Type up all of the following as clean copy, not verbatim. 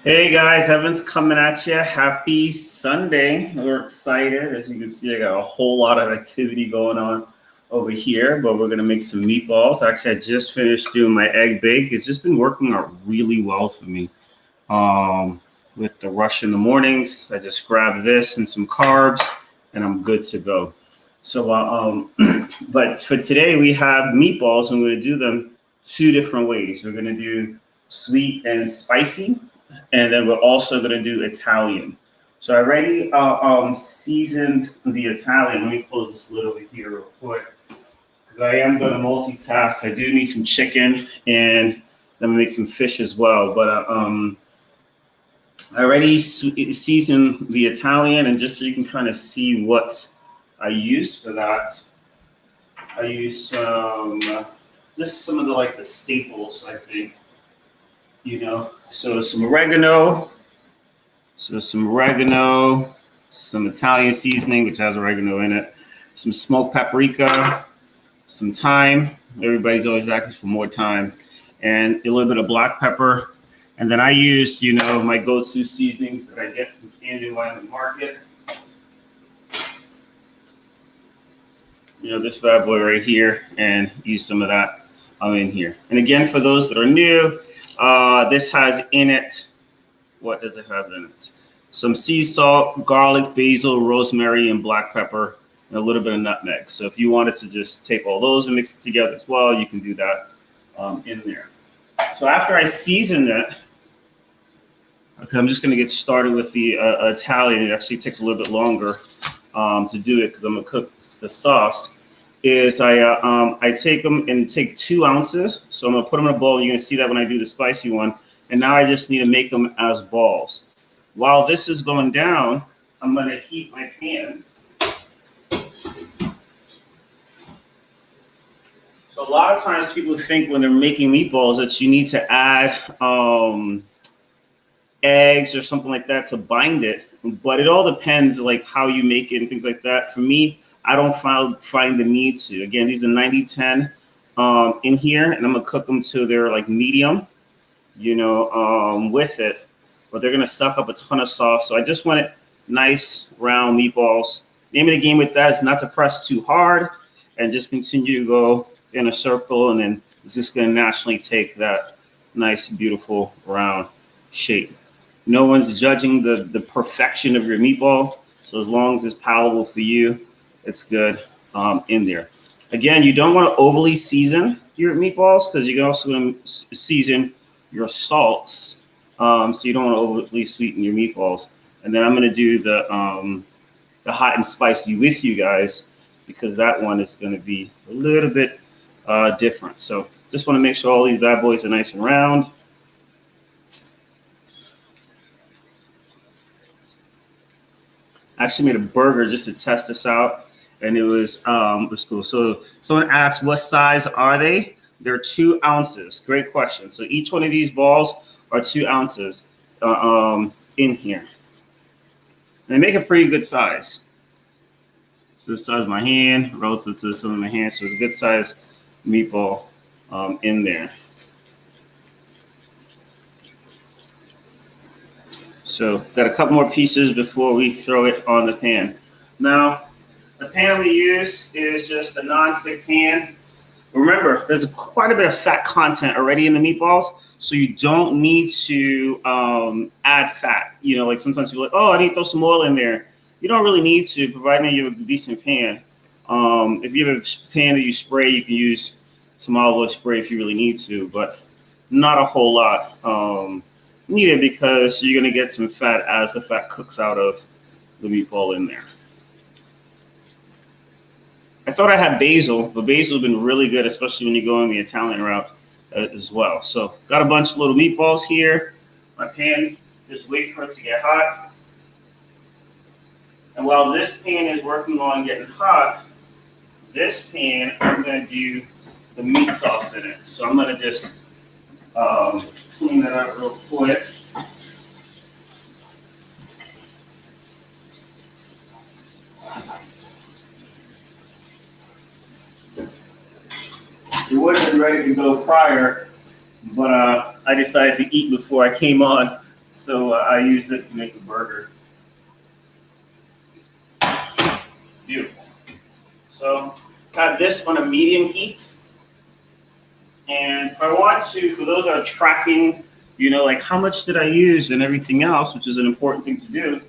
Hey guys, Evan's coming at you. Happy Sunday. We're excited. As you can see, I got a whole lot of activity going on over here, but we're going to make some meatballs. Actually, I just finished doing my egg bake. It's just been working out really well for me. With the rush in the mornings, I just grab this and some carbs, and I'm good to go. So, but for today, we have meatballs. I'm going to do them two different ways. We're going to do sweet and spicy, and then we're also going to do Italian. So I already seasoned the Italian. Let me close this lid over here real quick because I am going to multitask. I do need some chicken and I'm going to make some fish as well. But I already seasoned the Italian, and just so you can kind of see what I used for that, I used just some of the staples, I think. So some oregano, some Italian seasoning, which has oregano in it, some smoked paprika, some thyme. Everybody's always asking for more thyme, and a little bit of black pepper. And then I used, my go-to seasonings that I get from Candy Island Market. This bad boy right here, and use some of that in here. And again, for those that are new, this has in it, what does it have in it? Some sea salt, garlic, basil, rosemary, and black pepper, and a little bit of nutmeg. So if you wanted to just take all those and mix it together as well, you can do that in there. So after I season it, okay, I'm just going to get started with the Italian. It actually takes a little bit longer to do it because I'm going to cook the sauce. I take them and take 2 ounces. So I'm going to put them in a bowl. You're going to see that when I do the spicy one. And now I just need to make them as balls. While this is going down, I'm going to heat my pan. So a lot of times people think when they're making meatballs that you need to add eggs or something like that to bind it. But it all depends how you make it and things like that. For me, I don't find the need to. Again, these are 90-10 in here, and I'm gonna cook them till they're medium, with it. But they're gonna suck up a ton of sauce. So I just want it nice, round meatballs. Name of the game with that is not to press too hard and just continue to go in a circle, and then it's just gonna naturally take that nice, beautiful, round shape. No one's judging the perfection of your meatball. So as long as it's palatable for you, it's good in there. Again, you don't want to overly season your meatballs because you can also season your salts. So you don't want to overly sweeten your meatballs. And then I'm going to do the hot and spicy with you guys because that one is going to be a little bit different. So just want to make sure all these bad boys are nice and round. I actually made a burger just to test this out. And it was cool. So someone asked, what size are they? They're 2 ounces. Great question. So each one of these balls are 2 ounces in here. And they make a pretty good size. So this size of my hand relative to some of my hands. So it's a good size meatball in there. So got a couple more pieces before we throw it on the pan. Now, the pan we use is just a non-stick pan. Remember, there's quite a bit of fat content already in the meatballs, so you don't need to add fat. Sometimes people are like, oh, I need to throw some oil in there. You don't really need to, provided you have a decent pan. If you have a pan that you spray, you can use some olive oil spray if you really need to, but not a whole lot needed because you're going to get some fat as the fat cooks out of the meatball in there. I thought I had basil, but basil has been really good, especially when you go in the Italian route as well. So got a bunch of little meatballs here. My pan, just wait for it to get hot. And while this pan is working on getting hot, this pan, I'm going to do the meat sauce in it. So I'm going to just clean that out real quick. It wasn't ready to go prior, but I decided to eat before I came on. So I used it to make a burger. Beautiful. So got this on a medium heat. And if I want to, for those that are tracking, you know, like how much did I use and everything else, which is an important thing to do,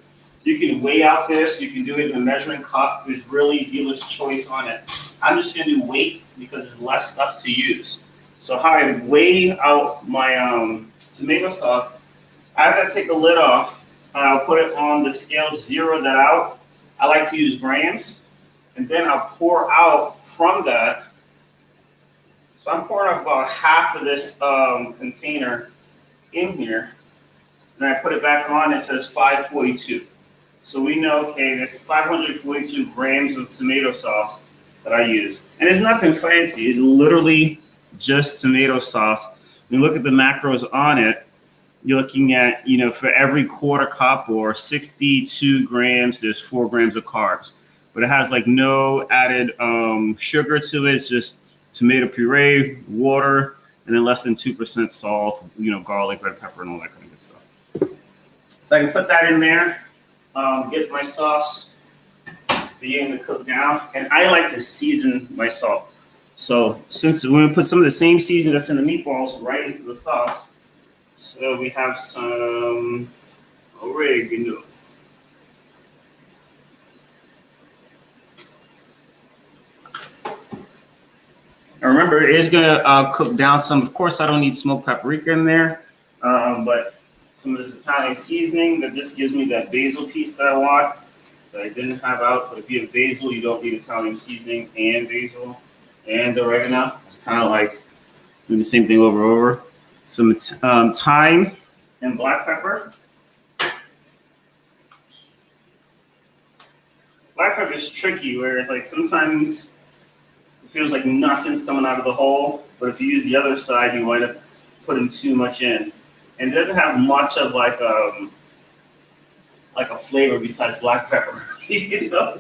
you can weigh out this. You can do it in a measuring cup. There's really dealer's choice on it. I'm just going to do weight because there's less stuff to use. So how I weigh out my tomato sauce, I have to take the lid off. I'll put it on the scale, zero that out. I like to use grams. And then I'll pour out from that. So I'm pouring off about half of this container in here. And I put it back on, it says 542. So we know, okay, there's 542 grams of tomato sauce that I use. And it's nothing fancy, it's literally just tomato sauce. When you look at the macros on it, you're looking at, you know, for every quarter cup or 62 grams, there's 4 grams of carbs. But it has like no added sugar to it, it's just tomato puree, water, and then less than 2% salt, you know, garlic, red pepper, and all that kind of good stuff. So I can put that in there, get my sauce beginning to cook down, and I like to season my salt. So since we're going to put some of the same seasoning that's in the meatballs right into the sauce, so we have some oregano. And remember, it is going to cook down some. Of course, I don't need smoked paprika in there, but some of this Italian seasoning that just gives me that basil piece that I want that I didn't have out. But if you have basil, you don't need Italian seasoning and basil and oregano. It's kind of like doing the same thing over and over. Some thyme and black pepper. Black pepper is tricky where it's like sometimes it feels like nothing's coming out of the hole, but if you use the other side, you wind up putting too much in. And it doesn't have much of like a flavor besides black pepper, you know?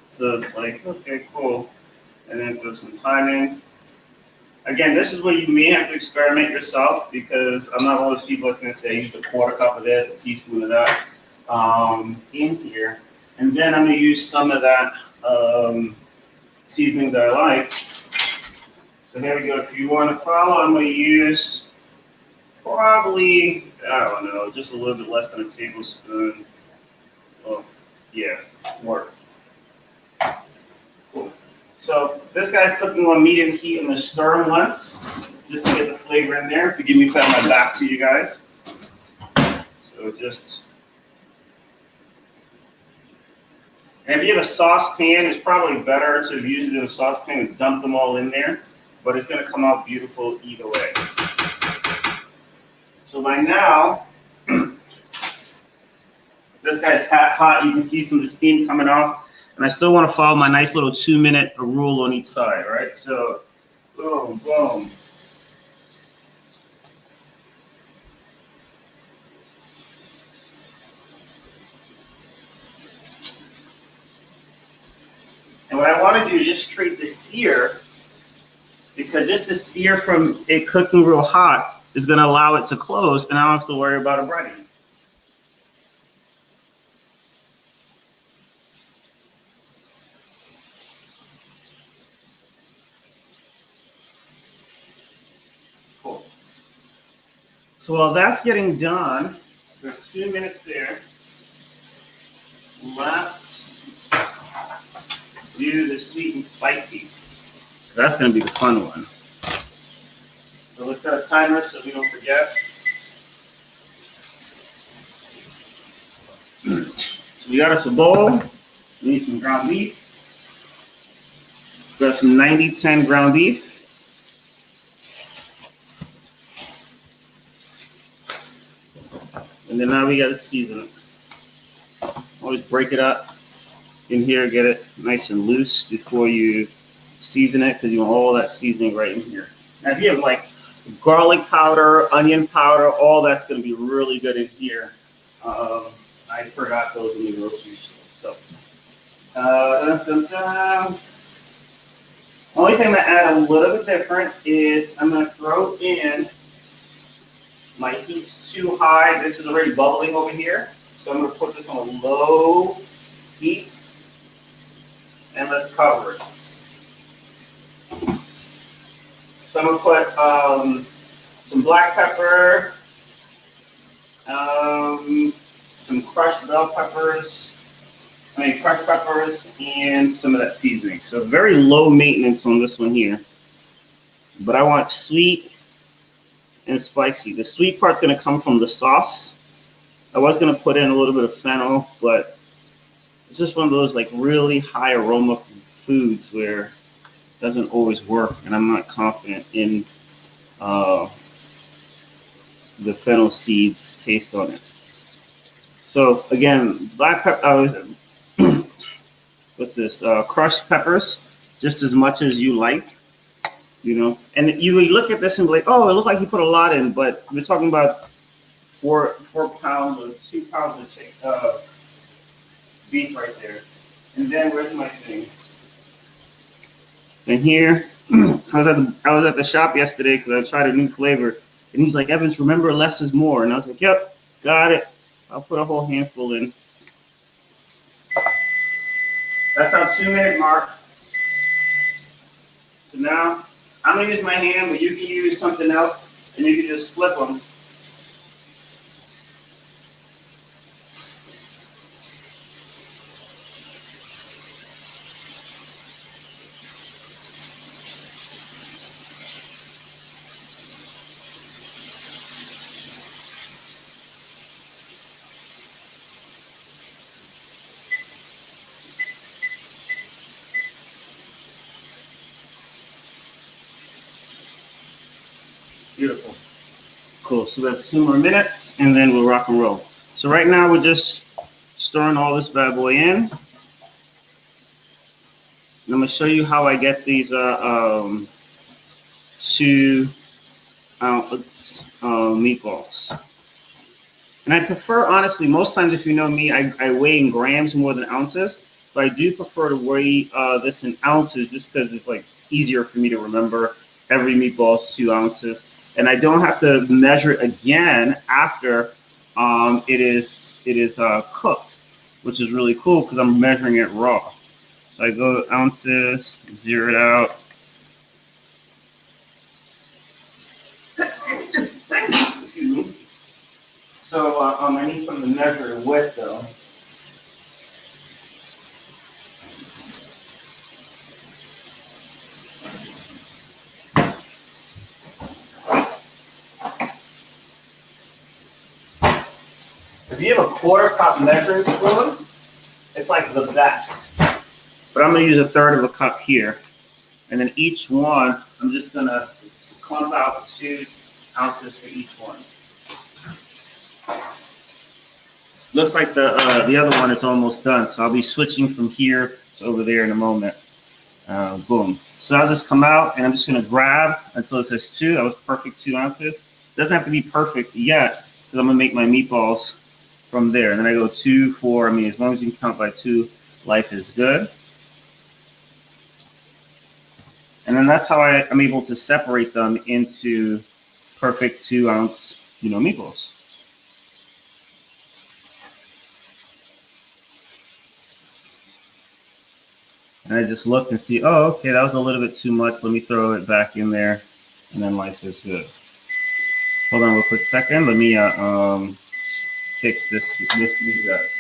So it's like, okay, cool. And then throw some thyme in. Again, this is where you may have to experiment yourself because I'm not one of those people that's gonna say use a quarter cup of this, a teaspoon of that in here. And then I'm gonna use some of that seasoning that I like. So here we go. If you want to follow, I'm gonna use probably, I don't know, just a little bit less than a tablespoon. Well, yeah, work. Cool. So this guy's cooking on medium heat. I'm gonna stir him once, just to get the flavor in there. Forgive me if I have my back to you guys. So just, and if you have a saucepan, it's probably better to use it in a saucepan and dump them all in there, but it's gonna come out beautiful either way. So by now, this guy's hot. You can see some of the steam coming off. And I still want to follow my nice little 2-minute rule on each side, right? So, boom, boom. And what I want to do is just create the sear, because just the sear from it cooking real hot is going to allow it to close, and I don't have to worry about it breading. Cool. So while that's getting done, there's 2 minutes there. Let's do the sweet and spicy. That's going to be the fun one. So let's set a timer so we don't forget. So we got us a bowl. We need some ground beef. We got some 90-10 ground beef. And then now we got to season it. Always break it up in here, get it nice and loose before you season it, because you want all that seasoning right in here. Now if you have like garlic powder, onion powder, all that's going to be really good in here. I forgot those in the grocery store. So, only thing I'm going to add a little bit different is I'm going to throw in My heat's too high. This is already bubbling over here. So I'm going to put this on a low heat and let's cover it. So I'm going to put some black pepper, some crushed bell peppers, crushed peppers, and some of that seasoning. So very low maintenance on this one here. But I want sweet and spicy. The sweet part's going to come from the sauce. I was going to put in a little bit of fennel, but it's just one of those like really high aroma foods where it doesn't always work, and I'm not confident in the fennel seeds taste on it. So again, black pepper, what's this? Crushed peppers, just as much as you like, you know. And you look at this and be like, oh, it looked like you put a lot in, but we're talking about 4 pounds or 2 pounds of beef right there. And then where's my thing? And here, I was at the shop yesterday because I tried a new flavor, and he's like, Evans, remember less is more. And I was like, yep, got it. I'll put a whole handful in. That's our 2-minute mark. So now I'm gonna use my hand, but you can use something else, and you can just flip them. Beautiful. Cool. So we have 2 more minutes, and then we'll rock and roll. So right now we're just stirring all this bad boy in. And I'm gonna show you how I get these 2 ounce meatballs. And I prefer, honestly, most times if you know me, I weigh in grams more than ounces. But I do prefer to weigh this in ounces just because it's like easier for me to remember. Every meatball is 2 ounces. And I don't have to measure it again after it is cooked, which is really cool because I'm measuring it raw. So I go ounces, zero it out. Excuse me. So I need something to measure it with, though. If you have a 1/4 cup measuring spoon, it's like the best. But I'm going to use 1/3 of a cup here. And then each one, I'm just going to clump out 2 ounces for each one. Looks like the other one is almost done. So I'll be switching from here to over there in a moment. Boom. So I'll just come out and I'm just going to grab until it says 2. That was perfect 2 ounces. Doesn't have to be perfect yet because I'm going to make my meatballs from there. And then I go 2, 4. I mean, as long as you can count by 2, life is good. And then that's how I'm able to separate them into perfect 2 ounce, meatballs. And I just look and see, oh, okay, that was a little bit too much. Let me throw it back in there, and then life is good. Hold on a quick second. Let me fix these guys.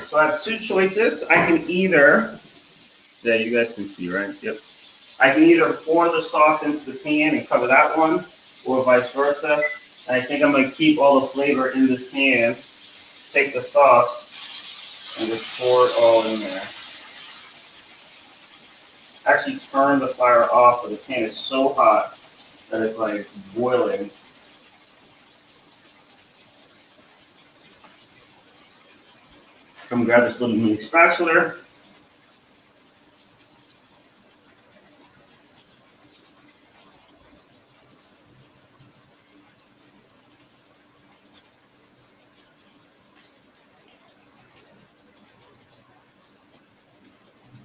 So I have 2 choices. I can either, yeah, you guys can see, right? Yep. I can either pour the sauce into the pan and cover that one, or vice versa. And I think I'm going to keep all the flavor in this pan, take the sauce, and just pour it all in there. Actually turn the fire off, but the pan is so hot that it's like boiling. Come grab this little mini spatula.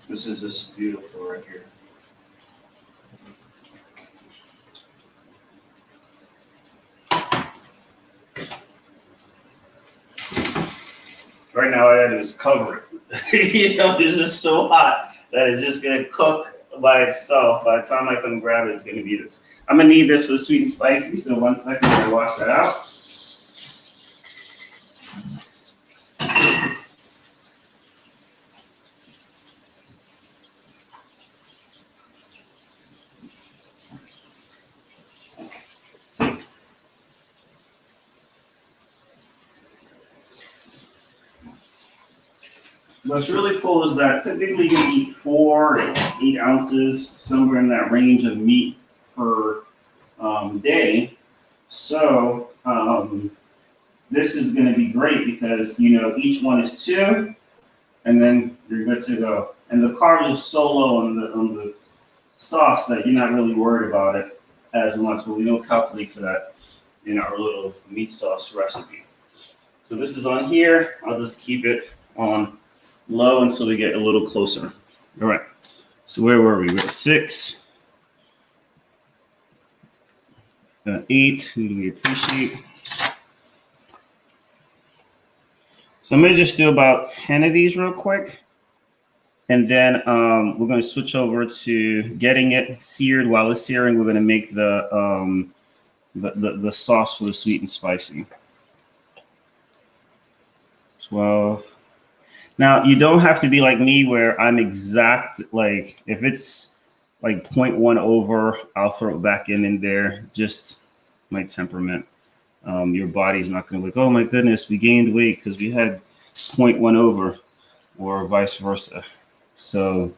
This is just beautiful right here. right now, I do is cover it. You know, it's just so hot that it's just gonna cook by itself. By the time I come grab it, it's gonna be this. I'm gonna need this for the sweet and spicy. So 1 second, I'm gonna wash that out. What's really cool is that typically you can eat 4 to 8 ounces, somewhere in that range of meat per day. So this is going to be great because each one is 2, and then you're good to go. And the carbs are so low on the sauce that you're not really worried about it as much. But we don't calculate for that in our little meat sauce recipe. So this is on here. I'll just keep it on low until we get a little closer. All right. So where were we? We're at 6. 8. Who do we appreciate? So I'm going to just do about 10 of these real quick. And then we're going to switch over to getting it seared. While it's searing, we're going to make the sauce for the sweet and spicy. 12. Now, you don't have to be like me where I'm exact, like if it's like 0.1 over, I'll throw it back in there, just my temperament. Your body's not going to be like, oh my goodness, we gained weight because we had 0.1 over, or vice versa. So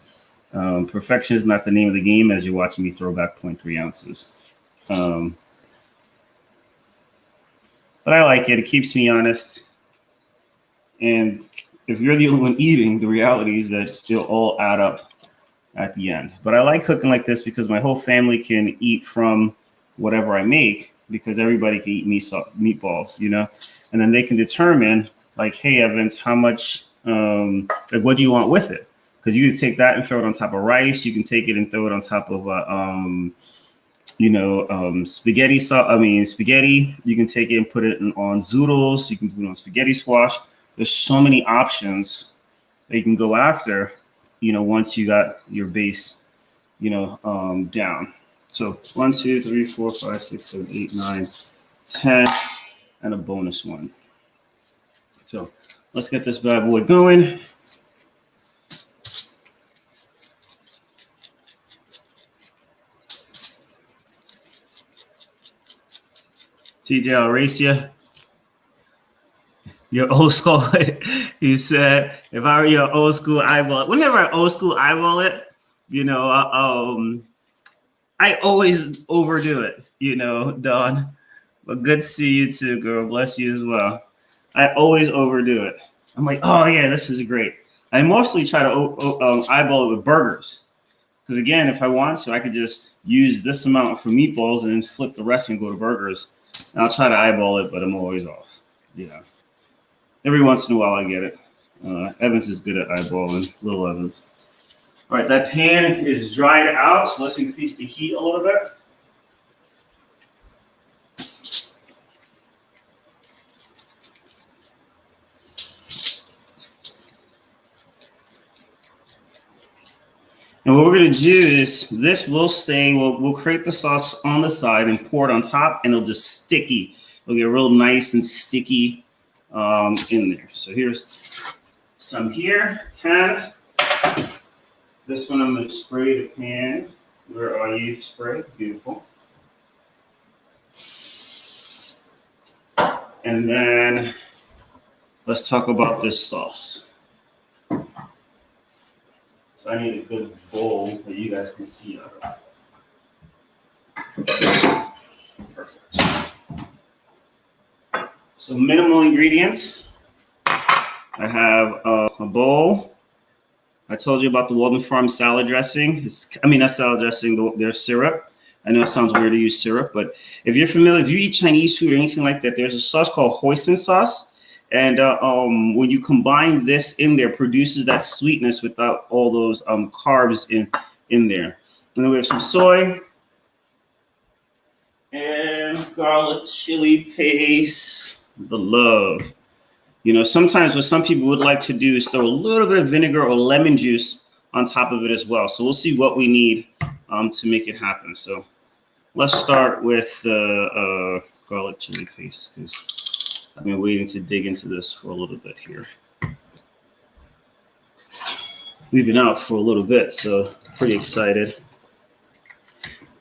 perfection is not the name of the game as you're watching me throw back 0.3 ounces. But I like it. It keeps me honest. And if you're the only one eating, the reality is that it'll all add up at the end. But I like cooking like this because my whole family can eat from whatever I make, because everybody can eat meatballs, and then they can determine like, hey, Evans, how much, like, what do you want with it? Because you can take that and throw it on top of rice. You can take it and throw it on top of, spaghetti. Spaghetti. You can take it and put it on zoodles. You can put it on spaghetti squash. There's so many options that you can go after, once you got your base, down. So 1, 2, 3, 4, 5, 6, 7, 8, 9, 10, and a bonus one. So let's get this bad boy going. TJ, I'll race you. You're old school. He said, if I were your old school eyeball, whenever I old school eyeball it, I always overdo it, Dawn. But good to see you too, girl. Bless you as well. I always overdo it. I'm like, oh yeah, this is great. I mostly try to eyeball it with burgers. Because again, if I want to, I could just use this amount for meatballs and then flip the rest and go to burgers. And I'll try to eyeball it, but I'm always off. Every once in a while I get it. Evans is good at eyeballing, little Evans. All right, that pan is dried out, so let's increase the heat a little bit. And what we're going to do is this will stay, we'll create the sauce on the side and pour it on top, and it'll just sticky. It'll get real nice and sticky in there. So here's some here, 10. This one I'm going to spray the pan. Where are you? Spray. Beautiful. And then let's talk about this sauce. So I need a good bowl that you guys can see out of. Perfect. So minimal ingredients. I have a bowl. I told you about the Walden Farms salad dressing. Not salad dressing, their syrup. I know it sounds weird to use syrup, but if you're familiar, if you eat Chinese food or anything like that, there's a sauce called hoisin sauce. And when you combine this in there, produces that sweetness without all those carbs in there. And then we have some soy and garlic chili paste, the love. You know, sometimes what some people would like to do is throw a little bit of vinegar or lemon juice on top of it as well. So we'll see what we need to make it happen. So let's start with the garlic chili paste, because I've been waiting to dig into this for a little bit here. We've been out for a little bit, so pretty excited.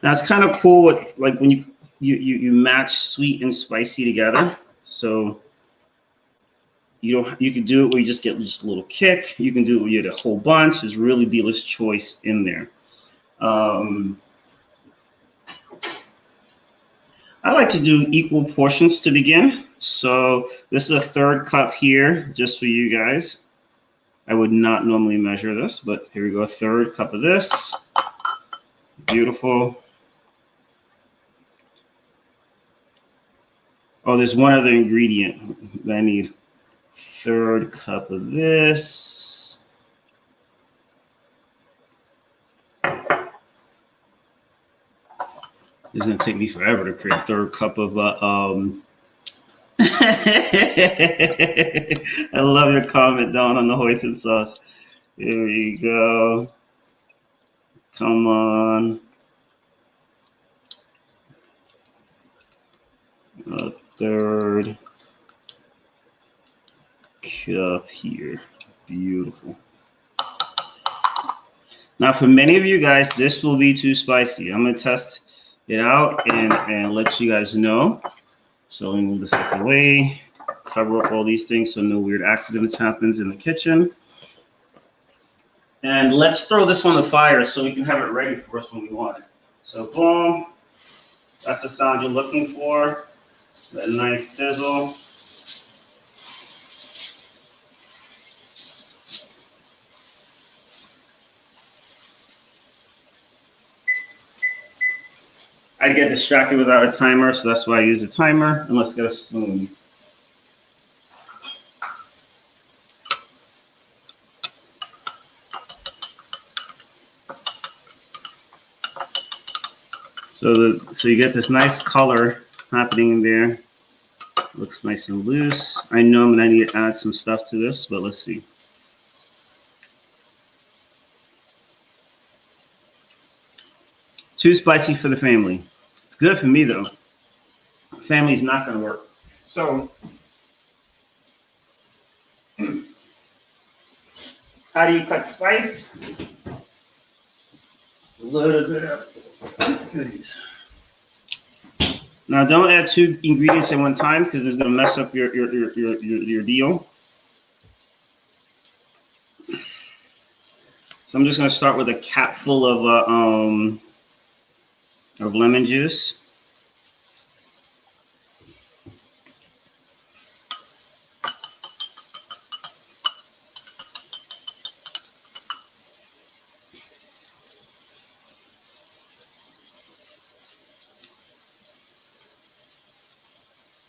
Now it's kind of cool with like when you match sweet and spicy together. So you can do it where you just get just a little kick. You can do it where you get a whole bunch. There's really dealer's choice in there. I like to do equal portions to begin. So this is a third cup here, just for you guys. I would not normally measure this, but here we go. A third cup of this. Beautiful. Oh, there's one other ingredient that I need. Third cup of this. It's gonna take me forever to create a third cup of I love your comment down on the hoisin sauce. Here we go. Come on. A third cup here. Beautiful. Now, for many of you guys, this will be too spicy. I'm going to test it out and let you guys know. So we move this out the way, cover up all these things so no weird accidents happens in the kitchen. And let's throw this on the fire so we can have it ready for us when we want it. So boom, that's the sound you're looking for. That nice sizzle. I get distracted without a timer, so that's why I use a timer. And let's get a spoon. So you get this nice color happening in there. Looks nice and loose. I know I'm gonna need to add some stuff to this, but let's see. Too spicy for the family. It's good for me though. Family's not gonna work. So how do you cut spice? A little bit of goodies. Now don't add 2 ingredients at one time because it's gonna mess up your deal. So I'm just gonna start with a cap full of lemon juice.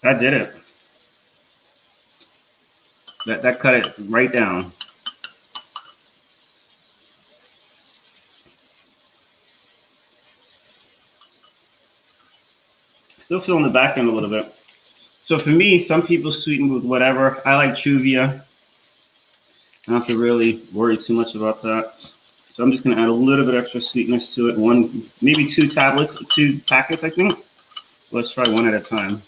That did it. That cut it right down. Still feeling the back end a little bit. So for me, some people sweeten with whatever. I like Chuvia. I don't have to really worry too much about that. So I'm just gonna add a little bit extra sweetness to it. Maybe 2 packets, I think. Let's try one at a time.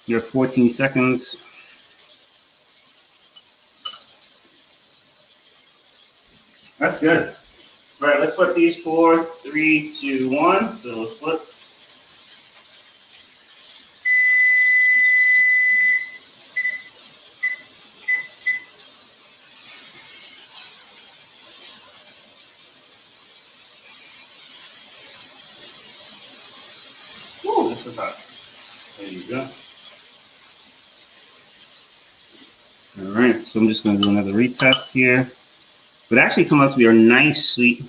You have 14 seconds. That's good. All right, let's put these 4, 3, 2, 1. So let's flip. Ooh, this is hot. There you go. All right, so I'm just going to do another retest here. But actually come out to be a nice sweet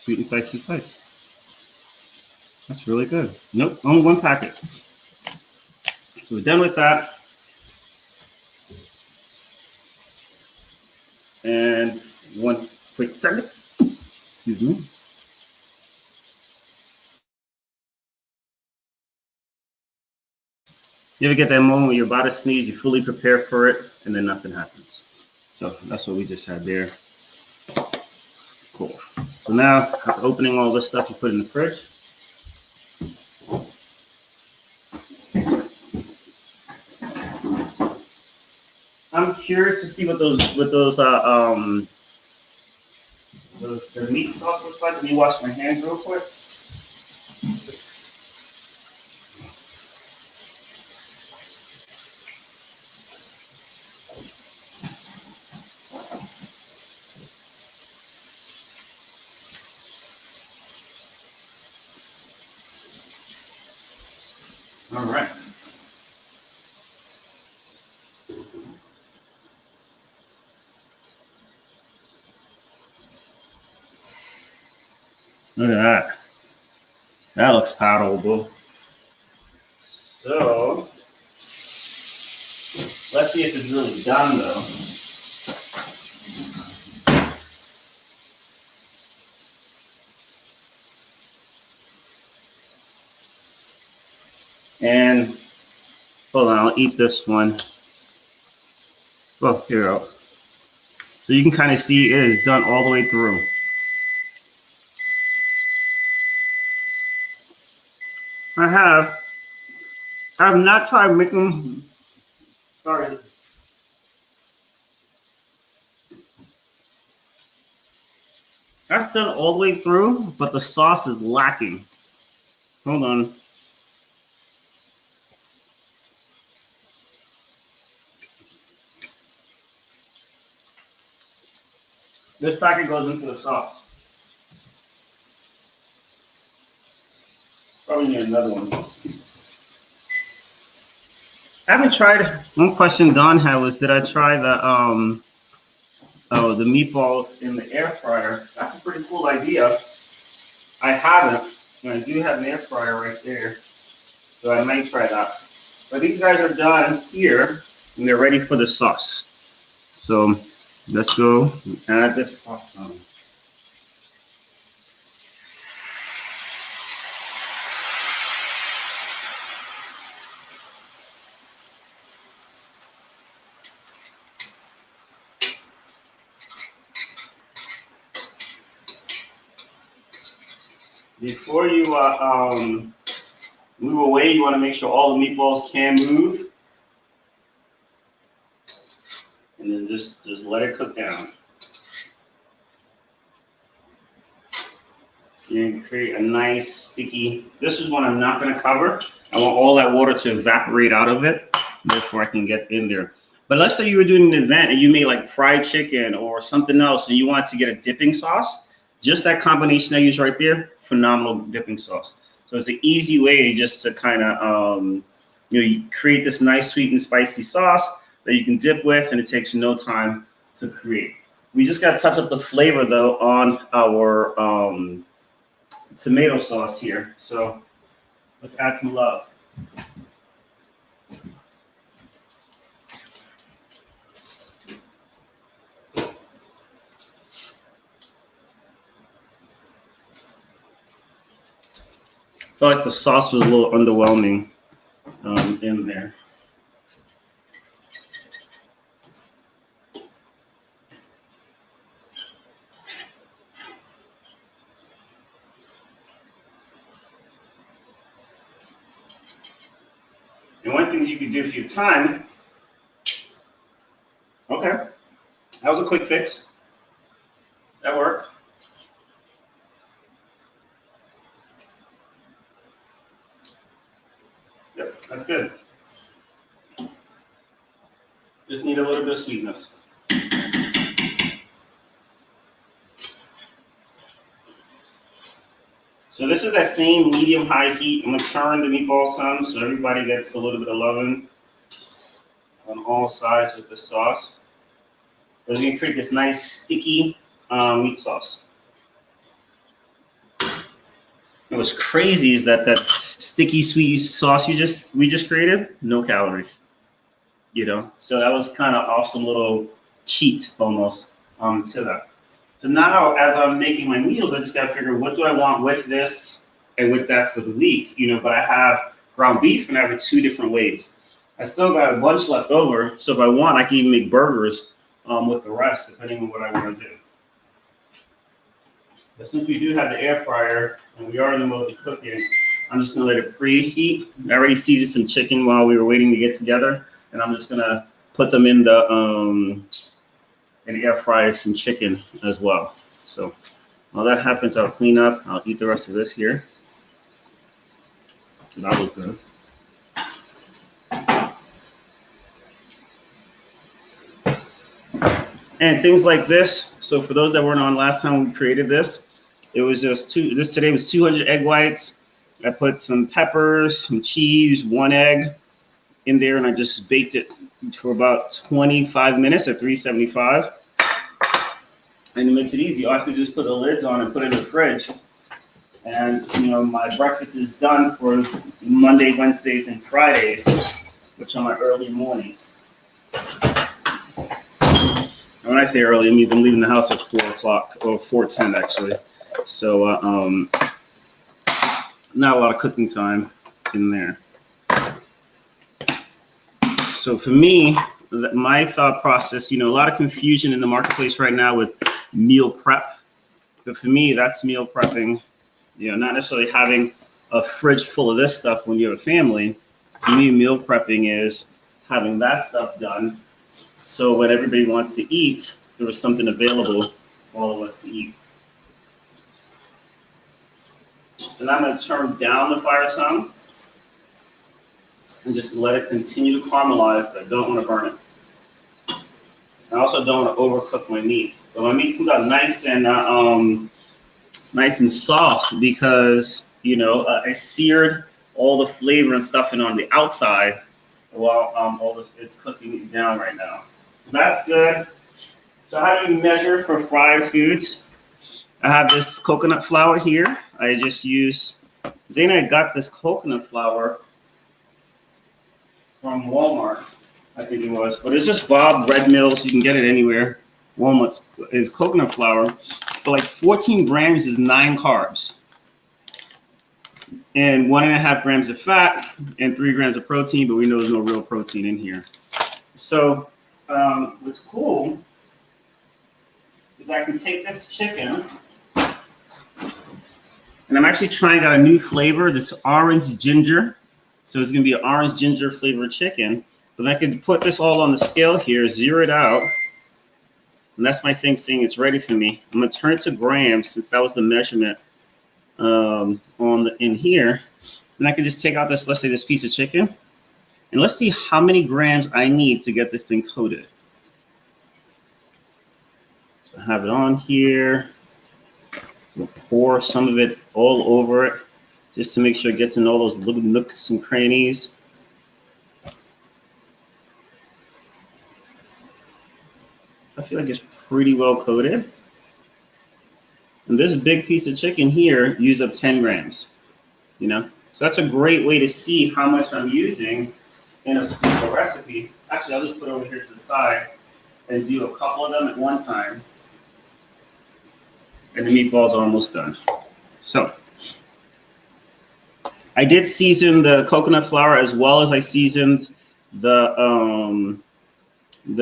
and spicy slice. That's really good. Nope, only 1 packet. So we're done with that. And 1 quick second. Excuse me. You ever get that moment where you're about to sneeze, you fully prepare for it, and then nothing happens? So that's what we just had there. Cool. So now, after opening all this stuff, you put in the fridge. I'm curious to see what the meat sauce looks like. Let me wash my hands real quick. All right. Look at that. That looks palatable. So let's see if it's really done though. And hold on, I'll eat this one. Well, here we go. So you can kind of see it is done all the way through. I have not tried making, sorry. That's done all the way through, but the sauce is lacking. Hold on. This packet goes into the sauce. Probably need another one. I haven't tried. One question Don had was, did I try the meatballs in the air fryer? That's a pretty cool idea. I haven't, and I do have an air fryer right there, so I might try that. But these guys are done here, and they're ready for the sauce. So let's go and add this sauce on. Before you move away, you want to make sure all the meatballs can move. And then just let it cook down. And create a nice sticky, this is one I'm not going to cover. I want all that water to evaporate out of it before I can get in there. But let's say you were doing an event and you made like fried chicken or something else and you wanted to get a dipping sauce. Just that combination I use right there, phenomenal dipping sauce. So it's an easy way just to kind of, you create this nice sweet and spicy sauce that you can dip with, and it takes no time to create. We just got to touch up the flavor though on our tomato sauce here. So let's add some love. I felt like the sauce was a little underwhelming in there. And one thing you can do for your time, okay, that was a quick fix. That worked. Yep, that's good. Just need a little bit of sweetness. So this is that same medium-high heat. I'm gonna turn the meatball some so everybody gets a little bit of loving on all sides with the sauce. We're gonna create this nice sticky meat sauce. And what's crazy is that sticky sweet sauce we just created, no calories. You know, so that was kind of awesome little cheat almost to that. So now, as I'm making my meals, I just got to figure what do I want with this and with that for the week, you know. But I have ground beef and I have it two different ways. I still got a bunch left over, so if I want, I can even make burgers with the rest, depending on what I want to do. But since we do have the air fryer and we are in the mode of cooking, I'm just gonna let it preheat. I already seasoned some chicken while we were waiting to get together, and I'm just gonna put them in the air fryer some chicken as well. So while that happens, I'll clean up. I'll eat the rest of this here. That look good. And things like this. So for those that weren't on last time we created this, it was just today was 200 egg whites. I put some peppers, some cheese, 1 egg in there, and I just baked it for about 25 minutes at 375. And it makes it easy. All I have to do is put the lids on and put it in the fridge. And my breakfast is done for Monday, Wednesdays, and Fridays, which are my early mornings. And when I say early, it means I'm leaving the house at 4 o'clock or 4:10 actually. So not a lot of cooking time in there. So for me, my thought process, a lot of confusion in the marketplace right now with meal prep. But for me, that's meal prepping. Not necessarily having a fridge full of this stuff when you have a family. To me, meal prepping is having that stuff done. So when everybody wants to eat, there was something available for all of us to eat. And I'm going to turn down the fire some and just let it continue to caramelize, but I don't want to burn it. I also don't want to overcook my meat. But my meat comes out nice and soft because I seared all the flavor and stuff in on the outside while all this is cooking down right now. So that's good. So how do you measure for fried foods? I have this coconut flour here. I just use, Dana got this coconut flour from Walmart, I think it was, but it's just Bob Red Mills. You can get it anywhere. Walmart is coconut flour, but like 14 grams is 9 carbs and 1.5 grams of fat and 3 grams of protein, but we know there's no real protein in here. So what's cool is I can take this chicken, and I'm actually trying out a new flavor, this orange ginger. So it's gonna be an orange ginger flavored chicken. But I can put this all on the scale here, zero it out, and that's my thing saying it's ready for me. I'm gonna turn it to grams since that was the measurement in here. Then I can just take out this, let's say this piece of chicken, and let's see how many grams I need to get this thing coated. So I have it on here. We'll pour some of it all over it just to make sure it gets in all those little nooks and crannies. I feel like it's pretty well coated. And this big piece of chicken here used up 10 grams, So that's a great way to see how much I'm using in a particular recipe. Actually, I'll just put it over here to the side and do a couple of them at one time. And the meatballs are almost done. So I did season the coconut flour as well as I seasoned the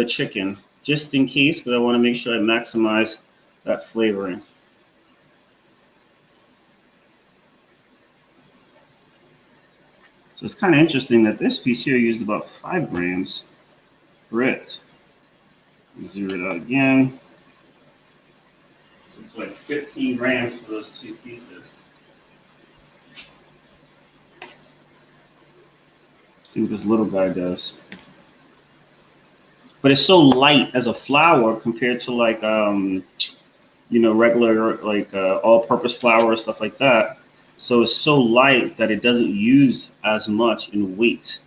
chicken, just in case, because I want to make sure I maximize that flavoring. So it's kind of interesting that this piece here used about 5 grams for it. Zero it out again. So it's like 15 grams for those 2 pieces. See what this little guy does. But it's so light as a flour compared to like, regular like all-purpose flour or stuff like that. So it's so light that it doesn't use as much in weight.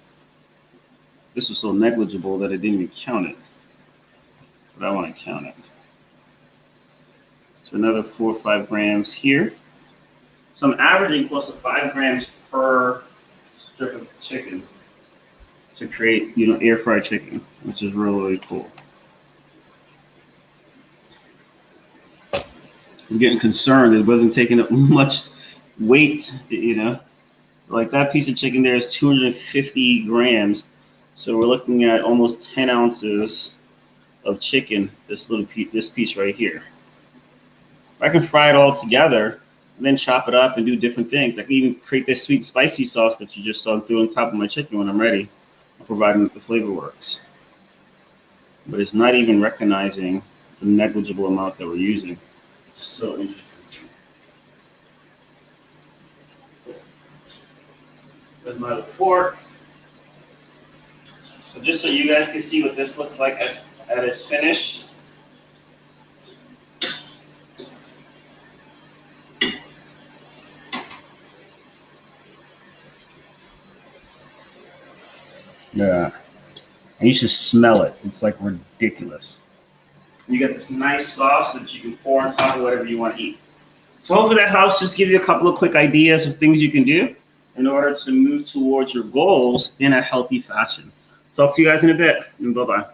This was so negligible that I didn't even count it. But I want to count it. So another 4 or 5 grams here. So I'm averaging close to 5 grams per strip of chicken to create, air fried chicken, which is really, really cool. I was getting concerned. It wasn't taking up much weight, Like that piece of chicken there is 250 grams. So we're looking at almost 10 ounces of chicken, this piece right here. I can fry it all together and then chop it up and do different things. I can even create this sweet spicy sauce that you just saw through on top of my chicken when I'm ready, providing that the flavor works. But it's not even recognizing the negligible amount that we're using. It's so interesting. There's my other fork. So just so you guys can see what this looks like at its finished. Yeah. And you should smell it. It's like ridiculous. You get this nice sauce that you can pour on top of whatever you want to eat. So hopefully that helps just give you a couple of quick ideas of things you can do in order to move towards your goals in a healthy fashion. Talk to you guys in a bit, and bye-bye.